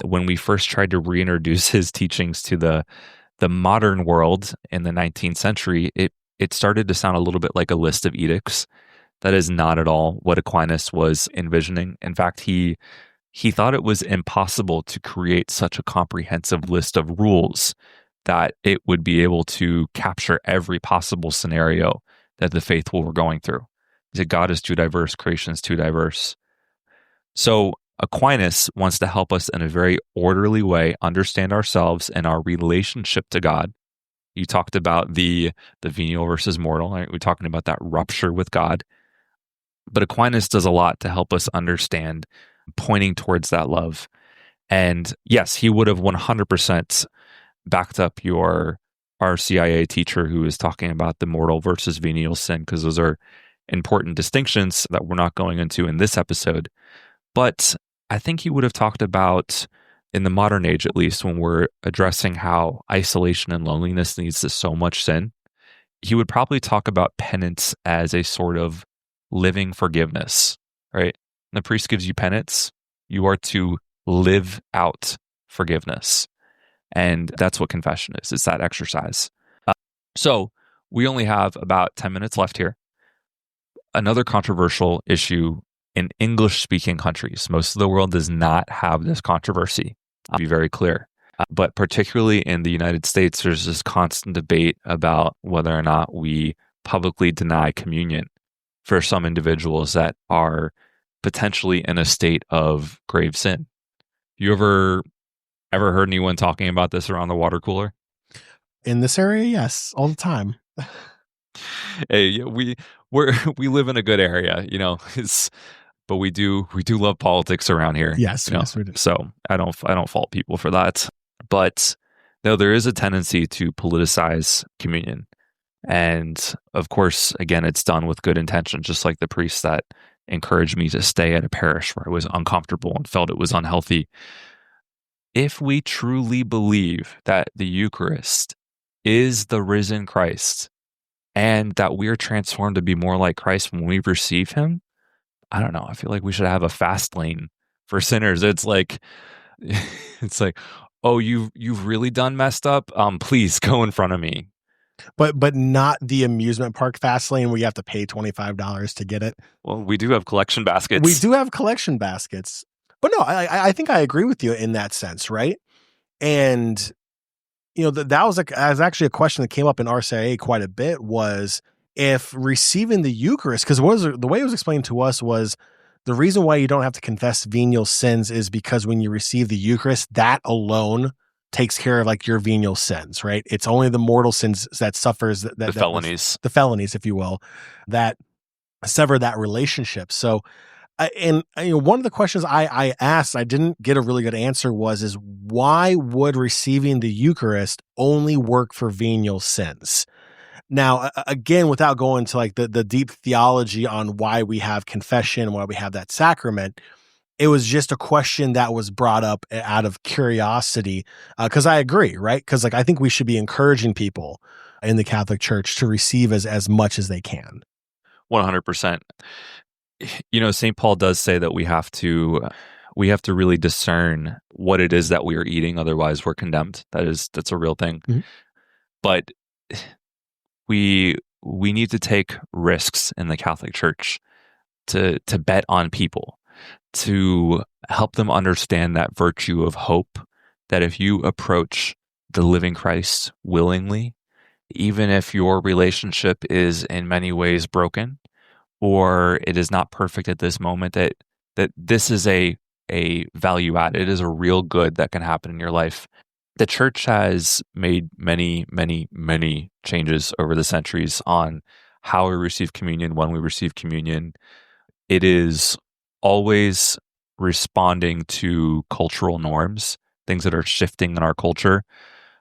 When we first tried to reintroduce his teachings to the modern world in the 19th century, it started to sound a little bit like a list of edicts. That is not at all what Aquinas was envisioning. In fact, he thought it was impossible to create such a comprehensive list of rules that it would be able to capture every possible scenario that the faithful were going through. He said God is too diverse, creation is too diverse. So Aquinas wants to help us in a very orderly way understand ourselves and our relationship to God. You talked about the venial versus mortal. Right? We're talking about that rupture with God. But Aquinas does a lot to help us understand, pointing towards that love. And yes, he would have 100% backed up your RCIA teacher who is talking about the mortal versus venial sin, because those are important distinctions that we're not going into in this episode. But I think he would have talked about, in the modern age at least, when we're addressing how isolation and loneliness leads to so much sin, he would probably talk about penance as a sort of living forgiveness, right? The priest gives you penance. You are to live out forgiveness. And that's what confession is. It's that exercise. So we only have about 10 minutes left here. Another controversial issue in English-speaking countries. Most of the world does not have this controversy. I'll be very clear. But particularly in the United States, there's this constant debate about whether or not we publicly deny communion for some individuals that are potentially in a state of grave sin. You ever heard anyone talking about this around the water cooler? In this area, yes, all the time. Hey, we live in a good area, but we do love politics around here. Yes, yes, we do. So I don't fault people for that. But no, there is a tendency to politicize communion. And of course, again, it's done with good intention, just like the priest that encouraged me to stay at a parish where I was uncomfortable and felt it was unhealthy. If we truly believe that the Eucharist is the risen Christ and that we're transformed to be more like Christ when we receive him, I don't know. I feel like we should have a fast lane for sinners. It's like, it's like, oh, you've really done messed up. Please go in front of me. But not the amusement park fast lane where you have to pay $25 to get it. Well, we do have collection baskets. We do have collection baskets. But no, I think I agree with you in that sense, right? And that was actually a question that came up in RCIA quite a bit, was if receiving the Eucharist, because the way it was explained to us was the reason why you don't have to confess venial sins is because when you receive the Eucharist, that alone takes care of like your venial sins, right? It's only the mortal sins that suffers the felonies, if you will, that sever that relationship. So, one of the questions I asked, I didn't get a really good answer, is why would receiving the Eucharist only work for venial sins? Now, again, without going to like the deep theology on why we have confession, why we have that sacrament, it was just a question that was brought up out of curiosity. Because I agree, right? Because like I think we should be encouraging people in the Catholic Church to receive as much as they can. 100%. St. Paul does say that we have to really discern what it is that we are eating, otherwise we're condemned. That's a real thing. Mm-hmm. But we need to take risks in the Catholic Church to bet on people, to help them understand that virtue of hope, that if you approach the living Christ willingly, even if your relationship is in many ways broken, or it is not perfect at this moment, that this is a value add. It is a real good that can happen in your life. The church has made many, many, many changes over the centuries on how we receive communion, when we receive communion. It is always responding to cultural norms, things that are shifting in our culture.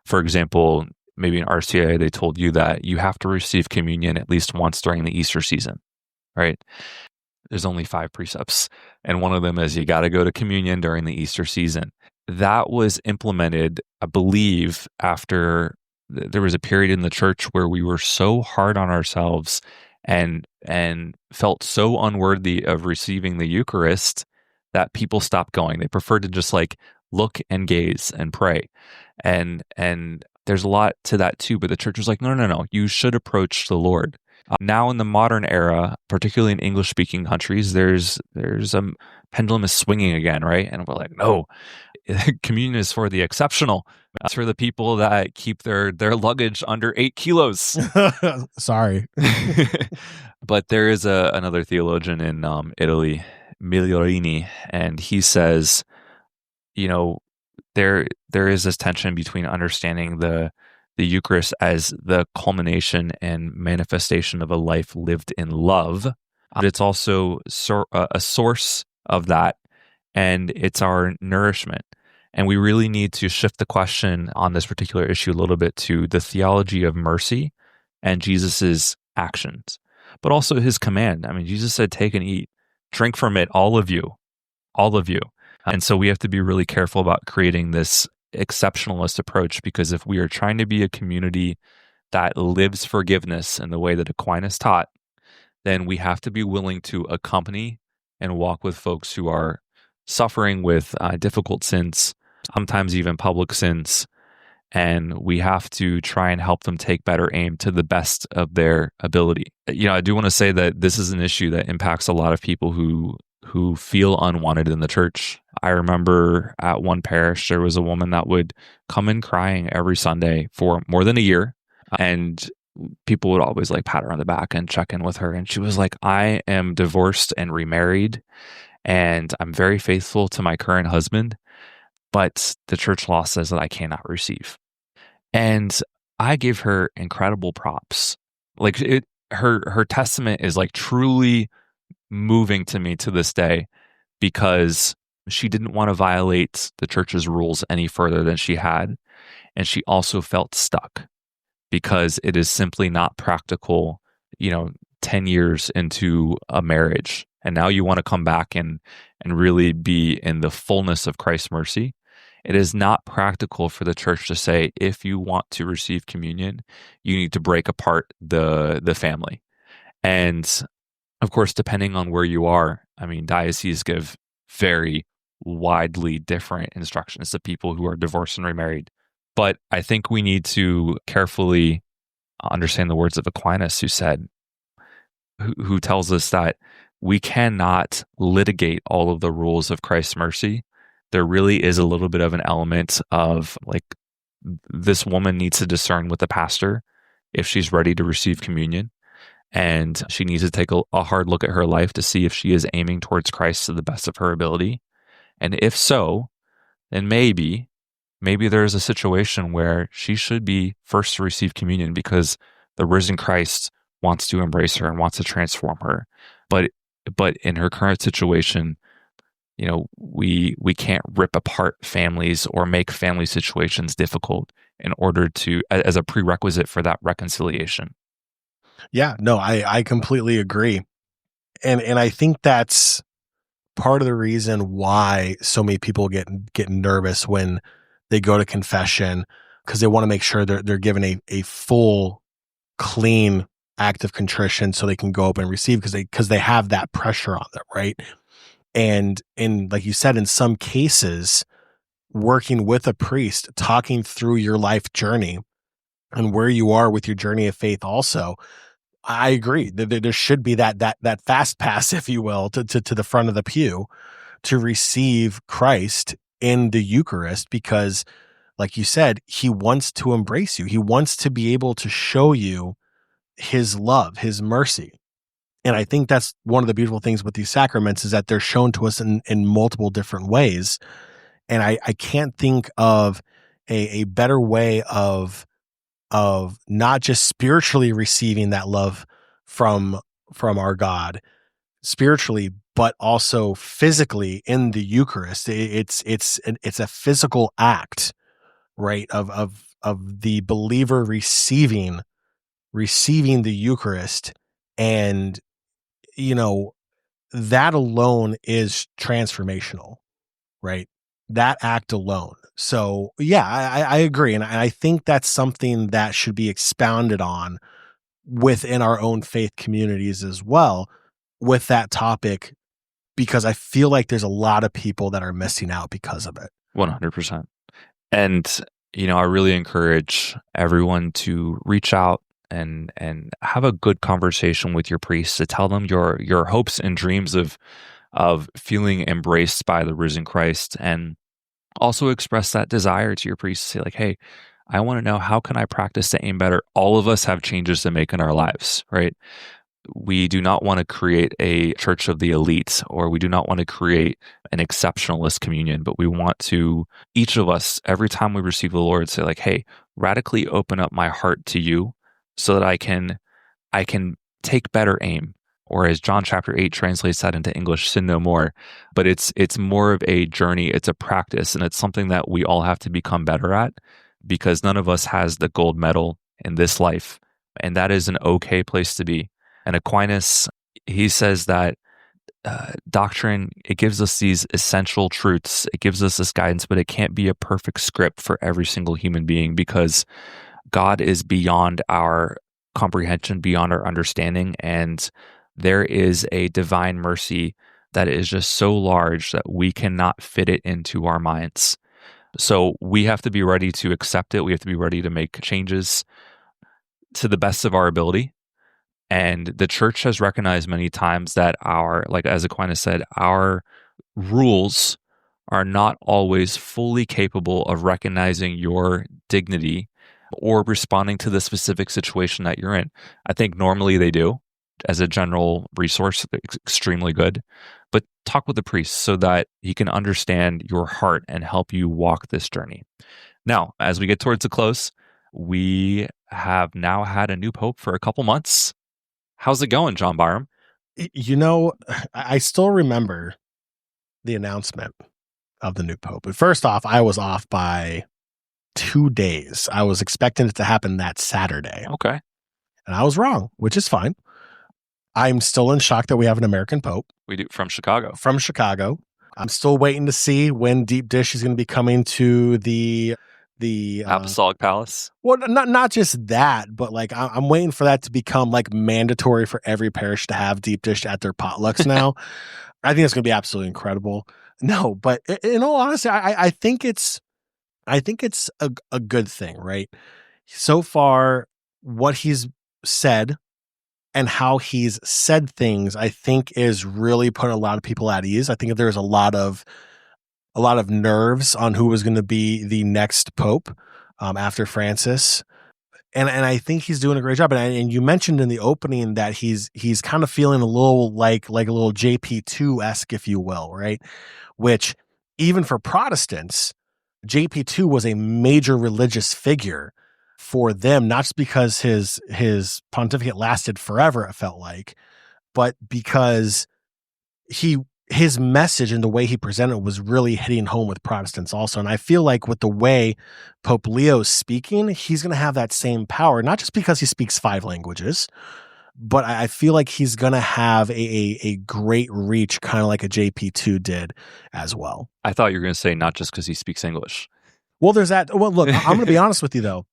For example, maybe in RCIA, they told you that you have to receive communion at least once during the Easter season. Right? There's only 5 precepts, and one of them is you got to go to communion during the Easter season. That was implemented, I believe, after there was a period in the church where we were so hard on ourselves and felt so unworthy of receiving the Eucharist that people stopped going. They preferred to just like look and gaze and pray. And there's a lot to that too, but the church was like, no, you should approach the Lord. Now in the modern era, particularly in English-speaking countries, there's a pendulum is swinging again, right? And we're like, no, communion is for the exceptional. It's for the people that keep their luggage under 8 kilos. Sorry. But there is another theologian in Italy, Migliorini, and he says, there is this tension between understanding the Eucharist as the culmination and manifestation of a life lived in love. But it's also a source of that, and it's our nourishment. And we really need to shift the question on this particular issue a little bit to the theology of mercy and Jesus's actions, but also his command. I mean, Jesus said, take and eat, drink from it, all of you. And so we have to be really careful about creating this exceptionalist approach, because if we are trying to be a community that lives forgiveness in the way that Aquinas taught, then we have to be willing to accompany and walk with folks who are suffering with difficult sins, sometimes even public sins, and we have to try and help them take better aim to the best of their ability. I do want to say that this is an issue that impacts a lot of people who feel unwanted in the church. I remember at one parish, there was a woman that would come in crying every Sunday for more than a year, and people would always like pat her on the back and check in with her. And she was like, I am divorced and remarried, and I'm very faithful to my current husband, but the church law says that I cannot receive. And I give her incredible props. Like her testament is like truly moving to me to this day, because she didn't want to violate the church's rules any further than she had. And she also felt stuck. because it is simply not practical, you know, 10 years into a marriage. And now you want to come back and really be in the fullness of Christ's mercy. It is not practical for the church to say, if you want to receive communion, you need to break apart the family. And of course, depending on where you are, I mean, dioceses give very widely different instructions to people who are divorced and remarried. But I think we need to carefully understand the words of Aquinas, who tells us that we cannot litigate all of the rules of Christ's mercy. There really is a little bit of an element of like, this woman needs to discern with the pastor if she's ready to receive communion. And she needs to take a hard look at her life to see if she is aiming towards Christ to the best of her ability. And if so, then maybe there's a situation where she should be first to receive communion because the risen Christ wants to embrace her and wants to transform her. But in her current situation, you know, we can't rip apart families or make family situations difficult in order to, as a prerequisite for that reconciliation. Yeah, no, I completely agree. And I think that's part of the reason why so many people get nervous when they go to confession, because they want to make sure they're given a full, clean act of contrition so they can go up and receive, because they have that pressure on them, right? And like you said, in some cases, working with a priest, talking through your life journey and where you are with your journey of faith also, I agree that there should be that fast pass, if you will, to the front of the pew to receive Christ in the Eucharist, because like you said, he wants to embrace you. He wants to be able to show you his love, his mercy. And I think that's one of the beautiful things with these sacraments, is that they're shown to us in multiple different ways. And I can't think of a better way of not just spiritually receiving that love from our God spiritually, but also physically in the Eucharist. It's a physical act, right? Of the believer receiving the Eucharist. And, you know, that alone is transformational, right? That act alone. So yeah, I agree. And I think that's something that should be expounded on within our own faith communities as well with that topic, because I feel like there's a lot of people that are missing out because of it. 100%. And, you know, I really encourage everyone to reach out and have a good conversation with your priest, to tell them your hopes and dreams of feeling embraced by the risen Christ, and also express that desire to your priest. Say like, hey, I want to know, how can I practice to aim better? All of us have changes to make in our lives, right? We do not want to create a church of the elite, or we do not want to create an exceptionalist communion, but we want to, each of us, every time we receive the Lord, say like, hey, radically open up my heart to you so that I can take better aim. Or as John chapter 8 translates that into English, sin no more. But it's more of a journey, it's a practice, and it's something that we all have to become better at, because none of us has the gold medal in this life. And that is an okay place to be. And Aquinas, he says that doctrine, it gives us these essential truths, it gives us this guidance, but it can't be a perfect script for every single human being, because God is beyond our comprehension, beyond our understanding, and there is a divine mercy that is just so large that we cannot fit it into our minds. So we have to be ready to accept it. We have to be ready to make changes to the best of our ability. And the church has recognized many times that like as Aquinas said, our rules are not always fully capable of recognizing your dignity or responding to the specific situation that you're in. I think normally they do. As a general resource, extremely good. But talk with the priest so that he can understand your heart and help you walk this journey. Now, as we get towards the close, we have now had a new pope for a couple months. How's it going, John Byram? You know, I still remember the announcement of the new pope. But first off, I was off by 2 days. I was expecting it to happen that Saturday. Okay. And I was wrong, which is fine. I'm still in shock that we have an American Pope. We do from Chicago. From Chicago. I'm still waiting to see when Deep Dish is going to be coming to the Apostolic Palace. Well, not just that, but like I'm waiting for that to become like mandatory for every parish to have Deep Dish at their potlucks now. I think it's going to be absolutely incredible. No, but in all honesty, I think it's a good thing, right? So far, what he's said and how he's said things, I think is really putting a lot of people at ease. I think there's a lot of nerves on who was going to be the next pope after Francis. And I think he's doing a great job. And you mentioned in the opening that he's kind of feeling a little like a little JP2-esque, if you will, right? Which even for Protestants, JP2 was a major religious figure for them, not just because his pontificate lasted forever, it felt like, but because his message and the way he presented was really hitting home with Protestants also. And I feel like with the way Pope Leo is speaking, he's going to have that same power, not just because he speaks 5 languages, but I feel like he's going to have a great reach, kind of like a JP2 did as well. I thought you were going to say not just because he speaks English. Well, there's that. Well, look, I'm going to be honest with you, though.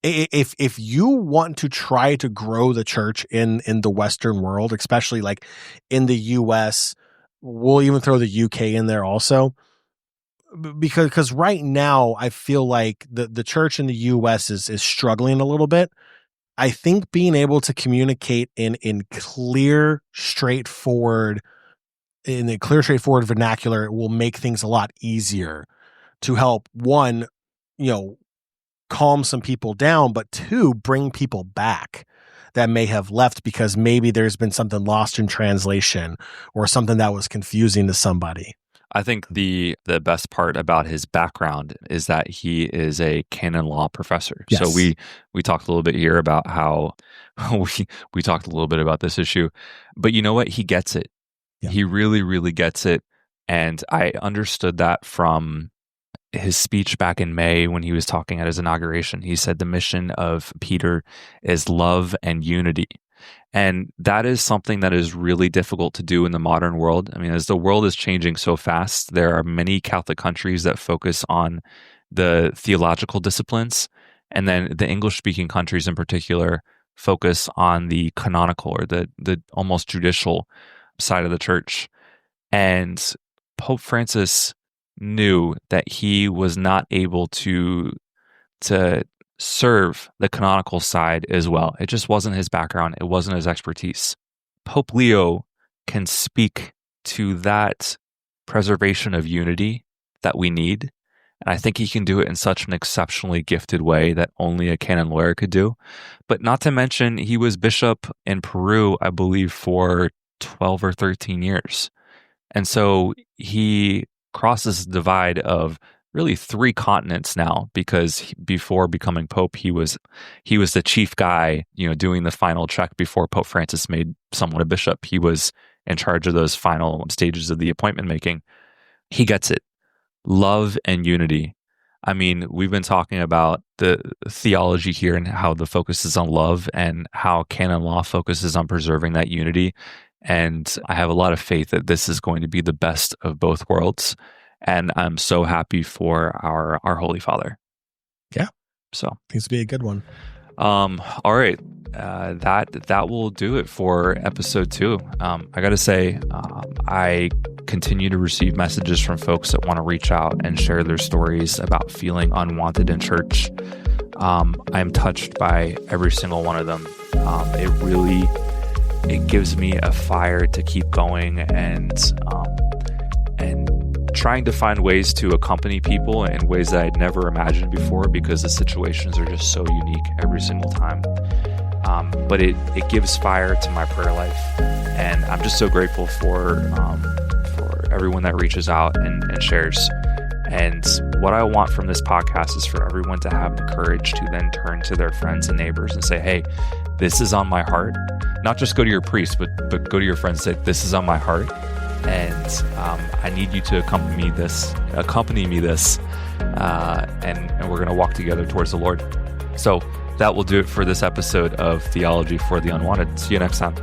If you want to try to grow the church in the Western world, especially like in the US, we'll even throw the UK in there also, because right now I feel like the church in the US is struggling a little bit. I think being able to communicate in clear, straightforward vernacular will make things a lot easier to help, one, calm some people down, but 2, bring people back that may have left because maybe there's been something lost in translation or something that was confusing to somebody. I think the best part about his background is that he is a canon law professor. Yes. So we talked a little bit here about how we talked a little bit about this issue, but you know what? He gets it. Yeah. He really, really gets it. And I understood that from his speech back in May when he was talking at his inauguration. He said the mission of Peter is love and unity. And that is something that is really difficult to do in the modern world. I mean, as the world is changing so fast, there are many Catholic countries that focus on the theological disciplines. And then the English-speaking countries in particular focus on the canonical or the almost judicial side of the church. And Pope Francis knew that he was not able to serve the canonical side as well. It just wasn't his background. It wasn't his expertise. Pope Leo can speak to that preservation of unity that we need. And I think he can do it in such an exceptionally gifted way that only a canon lawyer could do. But not to mention, he was bishop in Peru, I believe, for 12 or 13 years. And so he crosses the divide of really 3 continents now, because before becoming Pope, he was the chief guy, doing the final check before Pope Francis made someone a bishop. He was in charge of those final stages of the appointment making. He gets it. Love and unity. I mean, we've been talking about the theology here and how the focus is on love and how canon law focuses on preserving that unity. And I have a lot of faith that this is going to be the best of both worlds. And I'm so happy for our Holy Father. Yeah. So seems to be a good one. All right. That will do it for episode 2. I got to say, I continue to receive messages from folks that want to reach out and share their stories about feeling unwanted in church. I'm touched by every single one of them. It gives me a fire to keep going and trying to find ways to accompany people in ways that I'd never imagined before, because the situations are just so unique every single time. But it gives fire to my prayer life, and I'm just so grateful for everyone that reaches out and shares. And what I want from this podcast is for everyone to have the courage to then turn to their friends and neighbors and say, hey, this is on my heart. Not just go to your priest, but go to your friends and say, this is on my heart. and I need you to accompany me this, and we're going to walk together towards the Lord. So that will do it for this episode of Theology for the Unwanted. See you next time.